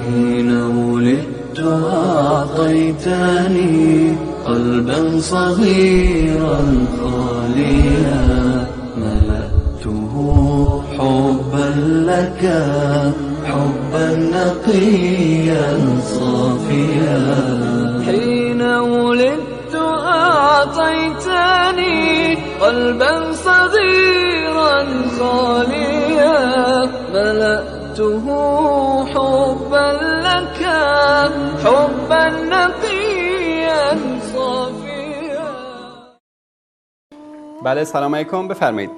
حين ولدت أعطيتني قلبا صغيرا خاليا ملأته حبا لك حبا نقيا صافيا. حين ولدت أعطيتني قلبا صغيرا خاليا ملأته حبا لك حبا نقيا صافيا. بله سلام علیکم، بفرمایید.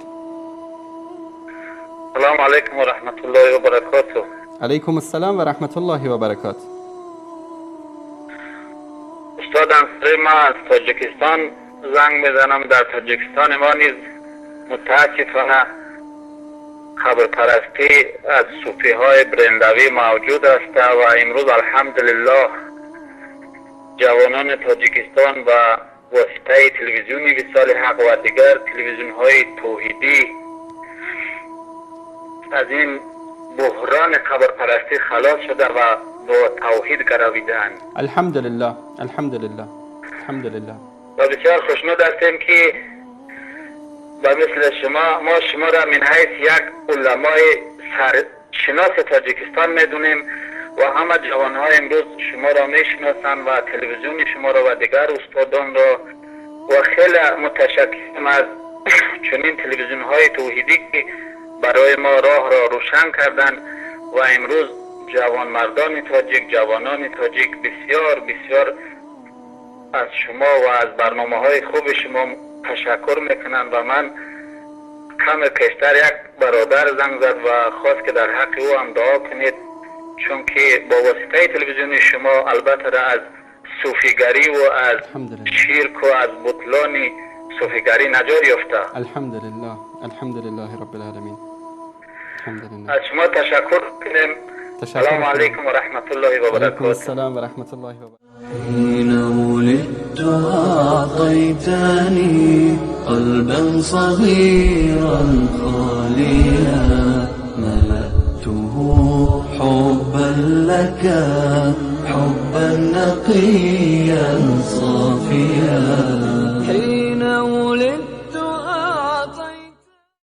السلام علیکم و رحمت الله و برکاته. علیکم السلام و رحمت الله و برکاته. استاد انصاری، ما از تاجیکستان زنگ میزنم. در تاجیکستان ما نیز متاسفانه خبرپرستی از صوفی های برندوی موجود است و امروز الحمدلله جوانان تاجیکستان و واسطه تلویزیونی وصال حق و دیگر تلویزیون های توحیدی از این بحران خبرپرستی خلاص شده و با توحید گرویدند. الحمدلله الحمدلله الحمدلله. و بسیار خوشنود هستیم که با مثل ما شما را من حیث یک علمای سرشناس تاجیکستان میدونیم و همه جوانهای امروز شما را میشناسند و تلویزیون شما را و دیگر استادان را و خیلی متشکرم از چنین تلویزیون های توحیدی که برای ما راه را روشن کردند و امروز جوان مردان تاجیک، جوانان تاجیک بسیار بسیار از شما و از برنامه های خوب شما تشکر میکنند و من کم پیشتر یک برادر زنگ زد و خواست که در حق او هم دعا کنید، چون که با واسطه تلویزیون شما البته را از صوفیگری و از شرک و از بطلان صوفیگری نجات یافته. الحمدلله الحمدلله رب العالمین. الحمدلله. از شما تشکر کنیم. السلام علیکم و رحمت الله و برکاته. علیکم السلام و رحمت الله و برکاته. حين ولدت أعطيتني قلبا صغيرا خاليا ملأته حبا لك حبا نقيا صافيا.